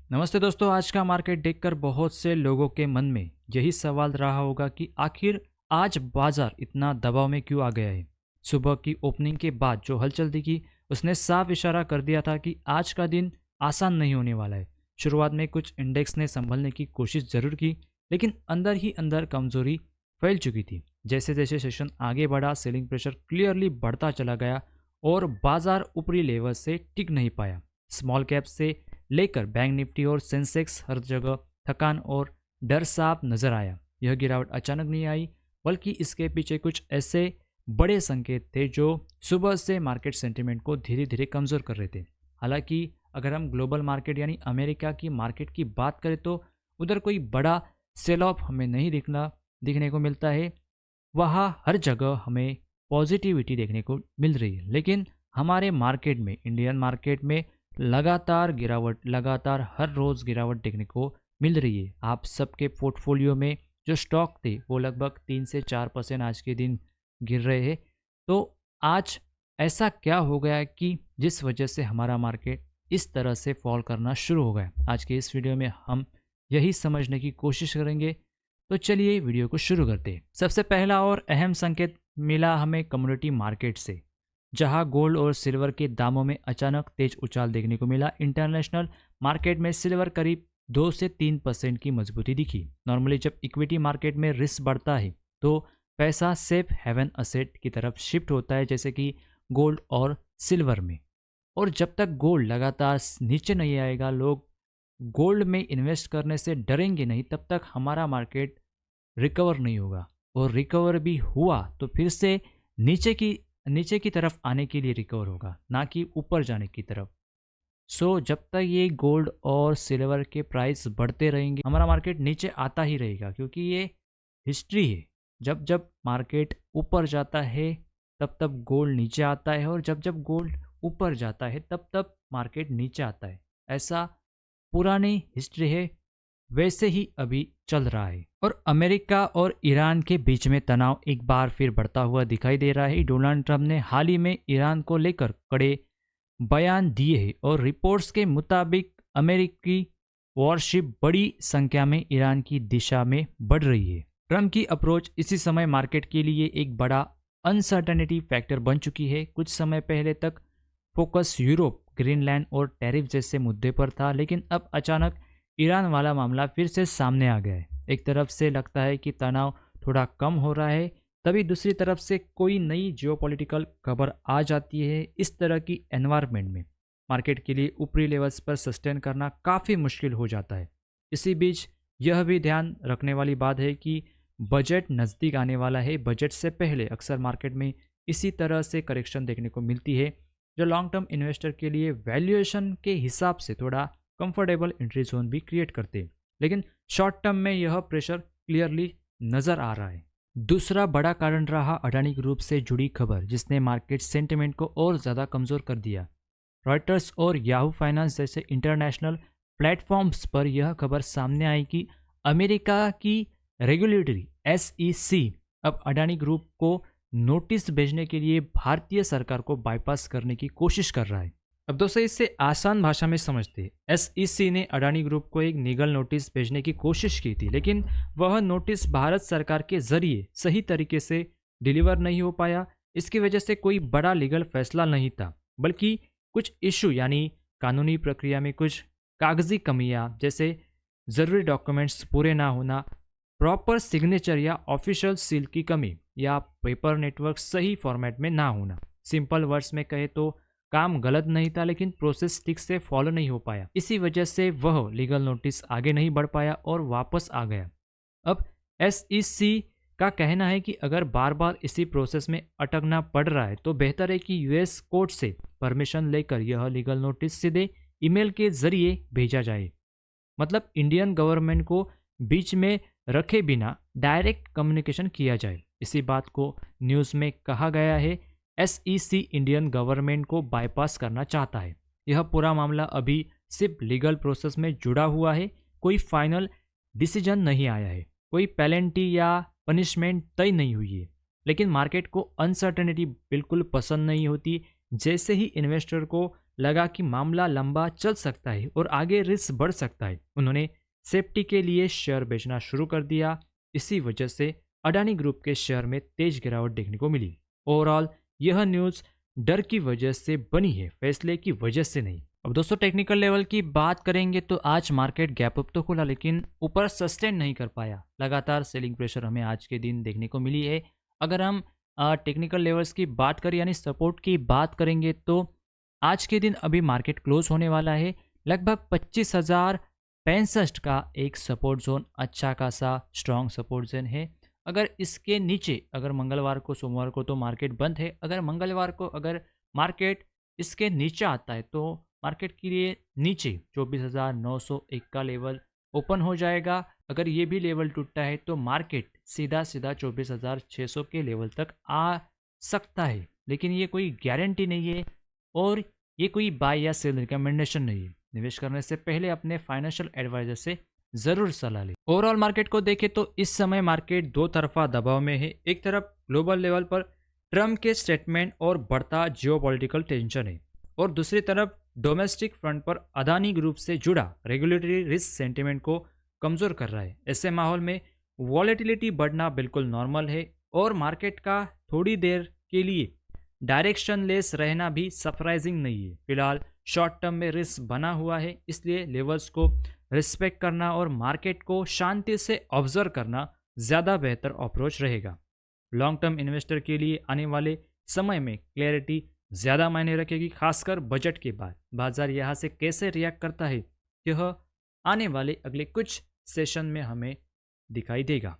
नमस्ते दोस्तों। आज का मार्केट देखकर बहुत से लोगों के मन में यही सवाल रहा होगा कि आखिर आज बाजार इतना दबाव में क्यों आ गया है। सुबह की ओपनिंग के बाद जो हलचल दिखी उसने साफ इशारा कर दिया था कि आज का दिन आसान नहीं होने वाला है। शुरुआत में कुछ इंडेक्स ने संभलने की कोशिश जरूर की, लेकिन अंदर ही अंदर कमजोरी फैल चुकी थी। जैसे जैसे सेशन आगे बढ़ा, सेलिंग प्रेशर क्लियरली बढ़ता चला गया और बाजार ऊपरी लेवल से टिक नहीं पाया। स्मॉल कैप से लेकर बैंक निफ्टी और सेंसेक्स हर जगह थकान और डर साफ नजर आया। यह गिरावट अचानक नहीं आई, बल्कि इसके पीछे कुछ ऐसे बड़े संकेत थे जो सुबह से मार्केट सेंटीमेंट को धीरे धीरे कमजोर कर रहे थे। हालांकि अगर हम ग्लोबल मार्केट यानी अमेरिका की मार्केट की बात करें तो उधर कोई बड़ा सेल ऑफ हमें नहीं दिखने को मिलता है। वहाँ हर जगह हमें पॉजिटिविटी देखने को मिल रही है, लेकिन हमारे मार्केट में, इंडियन मार्केट में लगातार हर रोज़ गिरावट देखने को मिल रही है। आप सबके पोर्टफोलियो में जो स्टॉक थे वो लगभग 3 से 4% आज के दिन गिर रहे हैं। तो आज ऐसा क्या हो गया कि जिस वजह से हमारा मार्केट इस तरह से फॉल करना शुरू हो गया। आज के इस वीडियो में हम यही समझने की कोशिश करेंगे। तो चलिए वीडियो को शुरू करते हैं। सबसे पहला और अहम संकेत मिला हमें कम्युनिटी मार्केट से, जहां गोल्ड और सिल्वर के दामों में अचानक तेज उछाल देखने को मिला। इंटरनेशनल मार्केट में सिल्वर करीब 2 से 3% की मजबूती दिखी। नॉर्मली जब इक्विटी मार्केट में रिस्क बढ़ता है तो पैसा सेफ हेवन असेट की तरफ शिफ्ट होता है, जैसे कि गोल्ड और सिल्वर में। और जब तक गोल्ड लगातार नीचे नहीं आएगा, लोग गोल्ड में इन्वेस्ट करने से डरेंगे नहीं, तब तक हमारा मार्केट रिकवर नहीं होगा। और रिकवर भी हुआ तो फिर से नीचे की तरफ आने के लिए रिकवर होगा, ना कि ऊपर जाने की तरफ। जब तक ये गोल्ड और सिल्वर के प्राइस बढ़ते रहेंगे, हमारा मार्केट नीचे आता ही रहेगा, क्योंकि ये हिस्ट्री है। जब जब मार्केट ऊपर जाता है तब तब गोल्ड नीचे आता है, और जब जब गोल्ड ऊपर जाता है तब तब मार्केट नीचे आता है। ऐसा पुरानी हिस्ट्री है, वैसे ही अभी चल रहा है। और अमेरिका और ईरान के बीच में तनाव एक बार फिर बढ़ता हुआ दिखाई दे रहा है। डोनाल्ड ट्रंप ने हाल ही में ईरान को लेकर कड़े बयान दिए हैं, और रिपोर्ट्स के मुताबिक अमेरिकी वॉरशिप बड़ी संख्या में ईरान की दिशा में बढ़ रही है। ट्रंप की अप्रोच इसी समय मार्केट के लिए एक बड़ा अनसर्टेनिटी फैक्टर बन चुकी है। कुछ समय पहले तक फोकस यूरोप, ग्रीनलैंड और टैरिफ जैसे मुद्दे पर था, लेकिन अब अचानक ईरान वाला मामला फिर से सामने आ गया है। एक तरफ से लगता है कि तनाव थोड़ा कम हो रहा है, तभी दूसरी तरफ से कोई नई जियोपॉलिटिकल खबर आ जाती है। इस तरह की एनवायरनमेंट में मार्केट के लिए ऊपरी लेवल्स पर सस्टेन करना काफ़ी मुश्किल हो जाता है। इसी बीच यह भी ध्यान रखने वाली बात है कि बजट नज़दीक आने वाला है। बजट से पहले अक्सर मार्केट में इसी तरह से करेक्शन देखने को मिलती है, जो लॉन्ग टर्म इन्वेस्टर के लिए वैल्यूएशन के हिसाब से थोड़ा कंफर्टेबल एंट्री जोन भी क्रिएट करते हैं। लेकिन शॉर्ट टर्म में यह प्रेशर क्लियरली नज़र आ रहा है। दूसरा बड़ा कारण रहा अडानी ग्रुप से जुड़ी खबर, जिसने मार्केट सेंटिमेंट को और ज़्यादा कमज़ोर कर दिया। रॉयटर्स और याहू फाइनेंस जैसे इंटरनेशनल प्लेटफॉर्म्स पर यह खबर सामने आई कि अमेरिका की रेगुलेटरी SEC अब अडानी ग्रुप को नोटिस भेजने के लिए भारतीय सरकार को बाईपास करने की कोशिश कर रहा है। अब दोस्तों, इससे आसान भाषा में समझते, SEC ने अडानी ग्रुप को एक लीगल नोटिस भेजने की कोशिश की थी, लेकिन वह नोटिस भारत सरकार के जरिए सही तरीके से डिलीवर नहीं हो पाया। इसकी वजह से कोई बड़ा लीगल फैसला नहीं था, बल्कि कुछ इशू यानी कानूनी प्रक्रिया में कुछ कागजी कमियां, जैसे ज़रूरी डॉक्यूमेंट्स पूरे ना होना, प्रॉपर सिग्नेचर या ऑफिशियल सील की कमी, या पेपर नेटवर्क सही फॉर्मेट में ना होना। सिंपल वर्ड्स में कहे तो काम गलत नहीं था, लेकिन प्रोसेस ठीक से फॉलो नहीं हो पाया। इसी वजह से वह लीगल नोटिस आगे नहीं बढ़ पाया और वापस आ गया। अब SEC का कहना है कि अगर बार बार इसी प्रोसेस में अटकना पड़ रहा है तो बेहतर है कि US कोर्ट से परमिशन लेकर यह लीगल नोटिस सीधे ईमेल के जरिए भेजा जाए। मतलब इंडियन गवर्नमेंट को बीच में रखे बिना डायरेक्ट कम्युनिकेशन किया जाए। इसी बात को न्यूज़ में कहा गया है। SEC इंडियन गवर्नमेंट को बाईपास करना चाहता है। यह पूरा मामला अभी सिर्फ लीगल प्रोसेस में जुड़ा हुआ है, कोई फाइनल डिसीजन नहीं आया है, कोई पेनल्टी या पनिशमेंट तय नहीं हुई है। लेकिन मार्केट को अनसर्टेनिटी बिल्कुल पसंद नहीं होती। जैसे ही इन्वेस्टर को लगा कि मामला लंबा चल सकता है और आगे रिस्क बढ़ सकता है। उन्होंने सेफ्टी के लिए शेयर बेचना शुरू कर दिया। इसी वजह से अडानी ग्रुप के शेयर में तेज गिरावट देखने को मिली। ओवरऑल यह न्यूज़ डर की वजह से बनी है, फैसले की वजह से नहीं। अब दोस्तों टेक्निकल लेवल की बात करेंगे तो आज मार्केट गैप अप तो खुला लेकिन ऊपर सस्टेन नहीं कर पाया। लगातार सेलिंग प्रेशर हमें आज के दिन देखने को मिली है। अगर हम टेक्निकल लेवल्स की बात करें यानी सपोर्ट की बात करेंगे तो आज के दिन अभी मार्केट क्लोज होने वाला है लगभग 25,065 का एक सपोर्ट जोन अच्छा खासा स्ट्रॉन्ग सपोर्ट जोन है। अगर इसके नीचे अगर मंगलवार को सोमवार को तो मार्केट बंद है, अगर मंगलवार को अगर मार्केट इसके नीचे आता है तो मार्केट के लिए नीचे 24,901 का लेवल ओपन हो जाएगा। अगर ये भी लेवल टूटता है तो मार्केट सीधा सीधा 24,600 के लेवल तक आ सकता है, लेकिन ये कोई गारंटी नहीं है और ये कोई बाय या सेल रिकमेंडेशन नहीं है। निवेश करने से पहले अपने फाइनेंशियल एडवाइजर से ज़रूर सलाह लें। ओवरऑल मार्केट को देखें तो इस समय मार्केट दो तरफा दबाव में है। एक तरफ ग्लोबल लेवल पर ट्रम्प के स्टेटमेंट और बढ़ता जियोपॉलिटिकल टेंशन है और दूसरी तरफ डोमेस्टिक फ्रंट पर अदानी ग्रुप से जुड़ा रेगुलेटरी रिस्क सेंटिमेंट को कमज़ोर कर रहा है। ऐसे माहौल में वॉलेटिलिटी बढ़ना बिल्कुल नॉर्मल है और मार्केट का थोड़ी देर के लिए डायरेक्शन लेस रहना भी सरप्राइजिंग नहीं है। फिलहाल शॉर्ट टर्म में रिस्क बना हुआ है, इसलिए लेवल्स को रिस्पेक्ट करना और मार्केट को शांति से ऑब्जर्व करना ज़्यादा बेहतर अप्रोच रहेगा। लॉन्ग टर्म इन्वेस्टर के लिए आने वाले समय में क्लैरिटी ज़्यादा मायने रखेगी, खासकर बजट के बाद। बाजार यहाँ से कैसे रिएक्ट करता है यह आने वाले अगले कुछ सेशन में हमें दिखाई देगा।